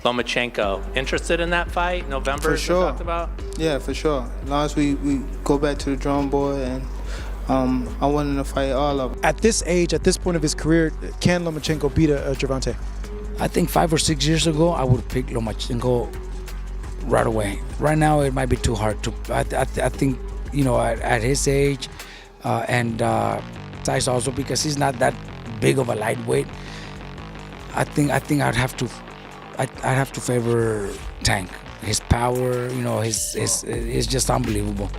Lomachenko. Interested in that fight? November, For sure. we talked about? Yeah, for sure. As long as we go back to the drawing board, and I wanted to fight all of them. At this age, at this point of his career, can Lomachenko beat a Gervonta? I think 5 or 6 years ago, I would pick Lomachenko right away. Right now, it might be too hard to. I think, you know, at his age and size also, because he's not that big of a lightweight. I think I'd have to favor Tank. His power, you know, is just unbelievable.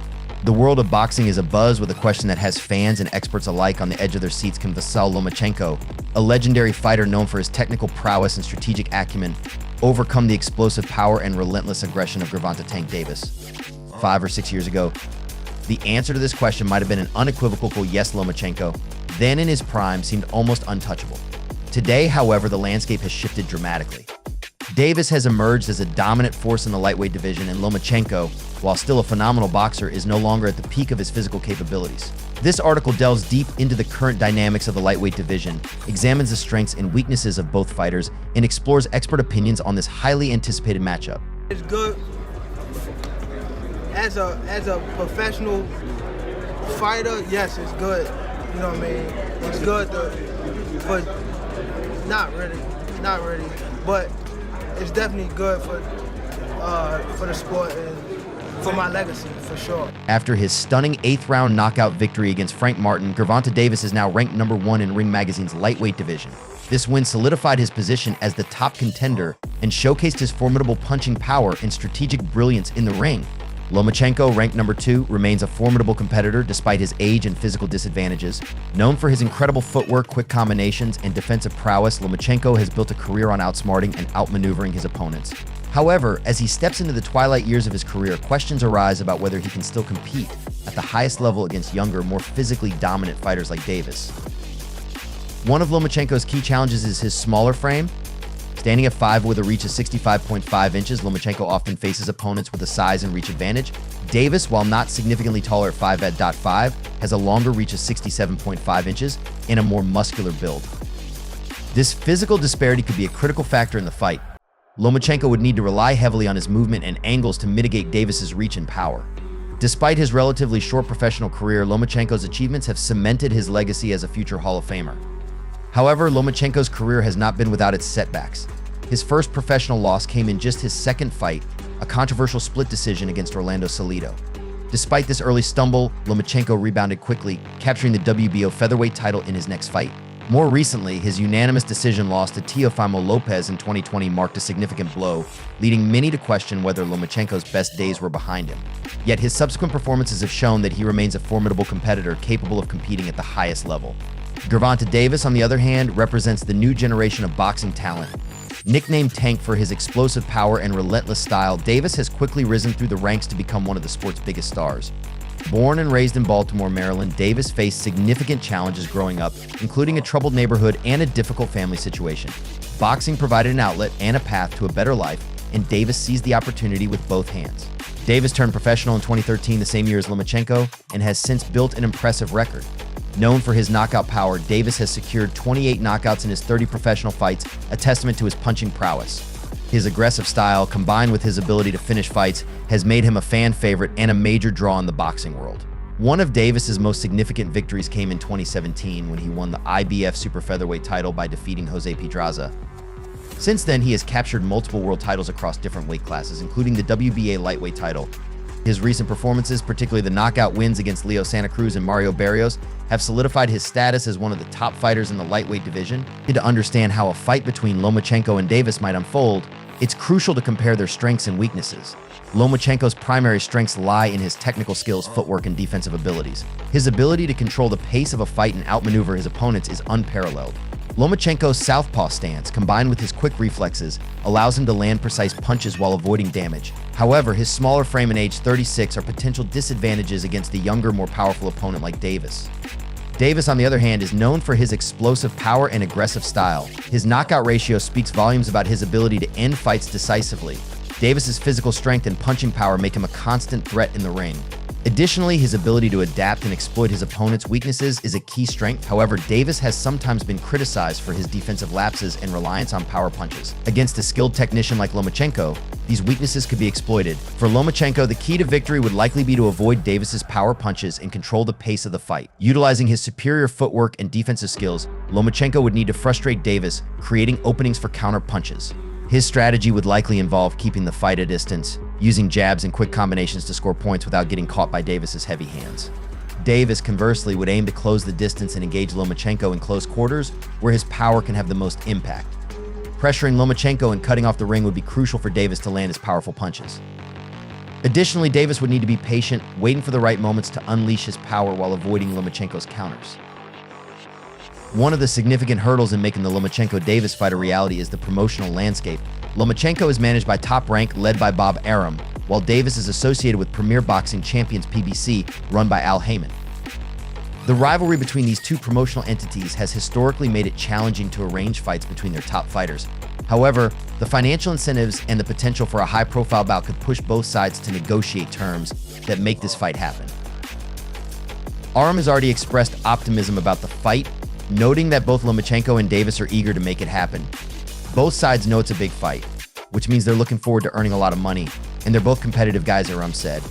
The world of boxing is abuzz with a question that has fans and experts alike on the edge of their seats. Can Vasyl Lomachenko, a legendary fighter known for his technical prowess and strategic acumen, overcome the explosive power and relentless aggression of Gervonta "Tank" Davis? 5 or 6 years ago, the answer to this question might have been an unequivocal yes. Lomachenko, then in his prime, seemed almost untouchable. Today, however, the landscape has shifted dramatically. Davis has emerged as a dominant force in the lightweight division, and Lomachenko, while still a phenomenal boxer, is no longer at the peak of his physical capabilities. This article delves deep into the current dynamics of the lightweight division, examines the strengths and weaknesses of both fighters, and explores expert opinions on this highly anticipated matchup. It's good as a professional fighter. Yes, it's good. You know what I mean? It's good, but not really. But it's definitely good for the sport and for my legacy, for sure. After his stunning 8th-round knockout victory against Frank Martin, Gervonta Davis is now ranked #1 in Ring Magazine's lightweight division. This win solidified his position as the top contender and showcased his formidable punching power and strategic brilliance in the ring. Lomachenko, ranked #2, remains a formidable competitor despite his age and physical disadvantages. Known for his incredible footwork, quick combinations, and defensive prowess, Lomachenko has built a career on outsmarting and outmaneuvering his opponents. However, as he steps into the twilight years of his career, questions arise about whether he can still compete at the highest level against younger, more physically dominant fighters like Davis. One of Lomachenko's key challenges is his smaller frame. Standing at 5 with a reach of 65.5 inches, Lomachenko often faces opponents with a size and reach advantage. Davis, while not significantly taller at 5'5", has a longer reach of 67.5 inches and a more muscular build. This physical disparity could be a critical factor in the fight. Lomachenko would need to rely heavily on his movement and angles to mitigate Davis's reach and power. Despite his relatively short professional career, Lomachenko's achievements have cemented his legacy as a future Hall of Famer. However, Lomachenko's career has not been without its setbacks. His first professional loss came in just his second fight, a controversial split decision against Orlando Salido. Despite this early stumble, Lomachenko rebounded quickly, capturing the WBO featherweight title in his next fight. More recently, his unanimous decision loss to Teofimo Lopez in 2020 marked a significant blow, leading many to question whether Lomachenko's best days were behind him. Yet his subsequent performances have shown that he remains a formidable competitor capable of competing at the highest level. Gervonta Davis, on the other hand, represents the new generation of boxing talent. Nicknamed Tank for his explosive power and relentless style, Davis has quickly risen through the ranks to become one of the sport's biggest stars. Born and raised in Baltimore, Maryland, Davis faced significant challenges growing up, including a troubled neighborhood and a difficult family situation. Boxing provided an outlet and a path to a better life, and Davis seized the opportunity with both hands. Davis turned professional in 2013, the same year as Lomachenko, and has since built an impressive record. Known for his knockout power, Davis has secured 28 knockouts in his 30 professional fights, a testament to his punching prowess. His aggressive style, combined with his ability to finish fights, has made him a fan favorite and a major draw in the boxing world. One of Davis's most significant victories came in 2017 when he won the IBF super featherweight title by defeating Jose Pedraza. Since then, he has captured multiple world titles across different weight classes, including the WBA lightweight title. His recent performances, particularly the knockout wins against Leo Santa Cruz and Mario Barrios, have solidified his status as one of the top fighters in the lightweight division. To understand how a fight between Lomachenko and Davis might unfold, it's crucial to compare their strengths and weaknesses. Lomachenko's primary strengths lie in his technical skills, footwork, and defensive abilities. His ability to control the pace of a fight and outmaneuver his opponents is unparalleled. Lomachenko's southpaw stance, combined with his quick reflexes, allows him to land precise punches while avoiding damage. However, his smaller frame and age 36 are potential disadvantages against the younger, more powerful opponent like Davis. Davis, on the other hand, is known for his explosive power and aggressive style. His knockout ratio speaks volumes about his ability to end fights decisively. Davis's physical strength and punching power make him a constant threat in the ring. Additionally, his ability to adapt and exploit his opponent's weaknesses is a key strength. However, Davis has sometimes been criticized for his defensive lapses and reliance on power punches. Against a skilled technician like Lomachenko, these weaknesses could be exploited. For Lomachenko, the key to victory would likely be to avoid Davis's power punches and control the pace of the fight. Utilizing his superior footwork and defensive skills, Lomachenko would need to frustrate Davis, creating openings for counter punches. His strategy would likely involve keeping the fight at distance, using jabs and quick combinations to score points without getting caught by Davis's heavy hands. Davis, conversely, would aim to close the distance and engage Lomachenko in close quarters, where his power can have the most impact. Pressuring Lomachenko and cutting off the ring would be crucial for Davis to land his powerful punches. Additionally, Davis would need to be patient, waiting for the right moments to unleash his power while avoiding Lomachenko's counters. One of the significant hurdles in making the Lomachenko-Davis fight a reality is the promotional landscape. Lomachenko is managed by Top Rank, led by Bob Arum, while Davis is associated with Premier Boxing Champions PBC, run by Al Heyman. The rivalry between these two promotional entities has historically made it challenging to arrange fights between their top fighters. However, the financial incentives and the potential for a high-profile bout could push both sides to negotiate terms that make this fight happen. Arum has already expressed optimism about the fight, noting that both Lomachenko and Davis are eager to make it happen. Both sides know it's a big fight, which means they're looking forward to earning a lot of money, and they're both competitive guys, Arum said.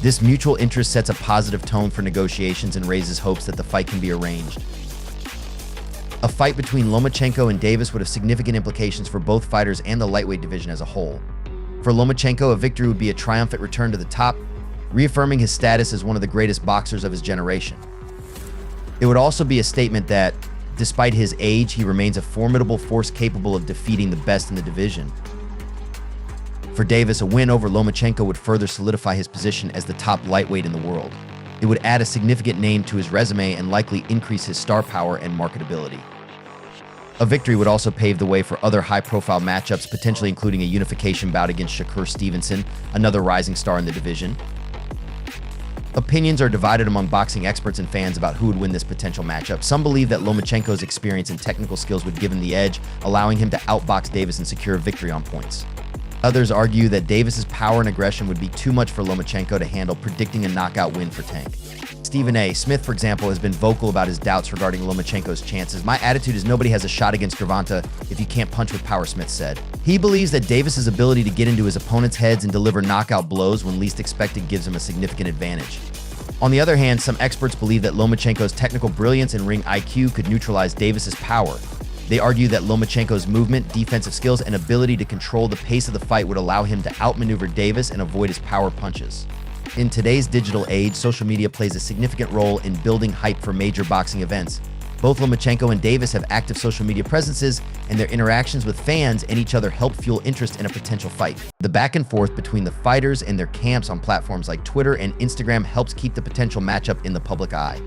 This mutual interest sets a positive tone for negotiations and raises hopes that the fight can be arranged. A fight between Lomachenko and Davis would have significant implications for both fighters and the lightweight division as a whole. For Lomachenko, a victory would be a triumphant return to the top, reaffirming his status as one of the greatest boxers of his generation. It would also be a statement that, despite his age, he remains a formidable force capable of defeating the best in the division. For Davis, a win over Lomachenko would further solidify his position as the top lightweight in the world. It would add a significant name to his resume and likely increase his star power and marketability. A victory would also pave the way for other high-profile matchups, potentially including a unification bout against Shakur Stevenson, another rising star in the division. Opinions are divided among boxing experts and fans about who would win this potential matchup. Some believe that Lomachenko's experience and technical skills would give him the edge, allowing him to outbox Davis and secure a victory on points. Others argue that Davis's power and aggression would be too much for Lomachenko to handle, predicting a knockout win for Tank. Stephen A. Smith, for example, has been vocal about his doubts regarding Lomachenko's chances. "My attitude is nobody has a shot against Gervonta if you can't punch with power," Smith said. He believes that Davis's ability to get into his opponent's heads and deliver knockout blows when least expected gives him a significant advantage. On the other hand, some experts believe that Lomachenko's technical brilliance and ring IQ could neutralize Davis's power. They argue that Lomachenko's movement, defensive skills, and ability to control the pace of the fight would allow him to outmaneuver Davis and avoid his power punches. In today's digital age, social media plays a significant role in building hype for major boxing events. Both Lomachenko and Davis have active social media presences, and their interactions with fans and each other help fuel interest in a potential fight. The back and forth between the fighters and their camps on platforms like Twitter and Instagram helps keep the potential matchup in the public eye.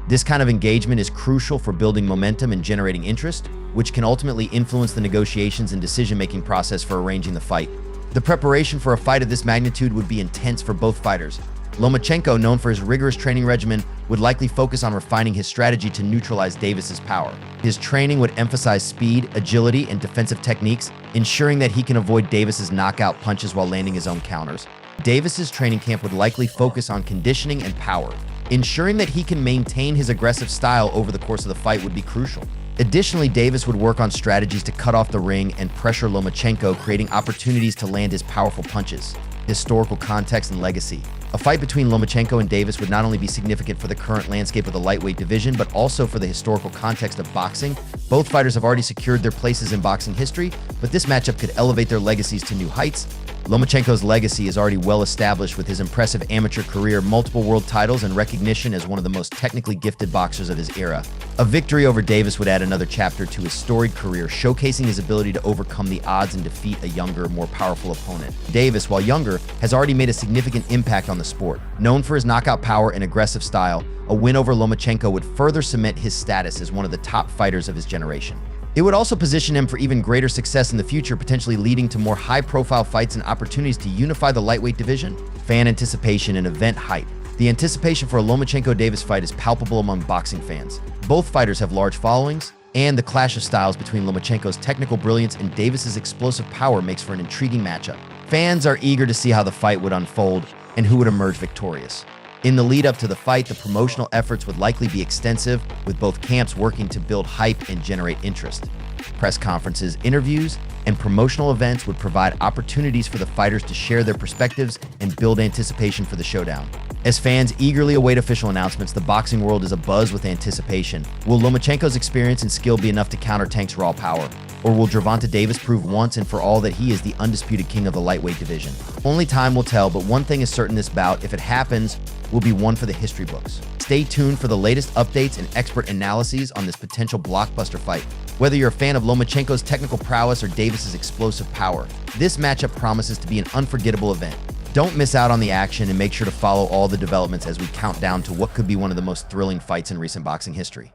This kind of engagement is crucial for building momentum and generating interest, which can ultimately influence the negotiations and decision-making process for arranging the fight. The preparation for a fight of this magnitude would be intense for both fighters. Lomachenko, known for his rigorous training regimen, would likely focus on refining his strategy to neutralize Davis's power. His training would emphasize speed, agility, and defensive techniques, ensuring that he can avoid Davis's knockout punches while landing his own counters. Davis's training camp would likely focus on conditioning and power. Ensuring that he can maintain his aggressive style over the course of the fight would be crucial. Additionally, Davis would work on strategies to cut off the ring and pressure Lomachenko, creating opportunities to land his powerful punches. Historical context and legacy. A fight between Lomachenko and Davis would not only be significant for the current landscape of the lightweight division, but also for the historical context of boxing. Both fighters have already secured their places in boxing history, but this matchup could elevate their legacies to new heights. Lomachenko's legacy is already well established with his impressive amateur career, multiple world titles, and recognition as one of the most technically gifted boxers of his era. A victory over Davis would add another chapter to his storied career, showcasing his ability to overcome the odds and defeat a younger, more powerful opponent. Davis, while younger, has already made a significant impact on the sport. Known for his knockout power and aggressive style, a win over Lomachenko would further cement his status as one of the top fighters of his generation. It would also position him for even greater success in the future, potentially leading to more high-profile fights and opportunities to unify the lightweight division. Fan anticipation and event hype. The anticipation for a Lomachenko-Davis fight is palpable among boxing fans. Both fighters have large followings, and the clash of styles between Lomachenko's technical brilliance and Davis's explosive power makes for an intriguing matchup. Fans are eager to see how the fight would unfold, and who would emerge victorious. In the lead up to the fight, the promotional efforts would likely be extensive, with both camps working to build hype and generate interest. Press conferences, interviews, and promotional events would provide opportunities for the fighters to share their perspectives and build anticipation for the showdown. As fans eagerly await official announcements, the boxing world is abuzz with anticipation. Will Lomachenko's experience and skill be enough to counter Tank's raw power? Or will Gervonta Davis prove once and for all that he is the undisputed king of the lightweight division? Only time will tell, but one thing is certain: this bout, if it happens, will be one for the history books. Stay tuned for the latest updates and expert analyses on this potential blockbuster fight. Whether you're a fan of Lomachenko's technical prowess or Davis's explosive power, this matchup promises to be an unforgettable event. Don't miss out on the action, and make sure to follow all the developments as we count down to what could be one of the most thrilling fights in recent boxing history.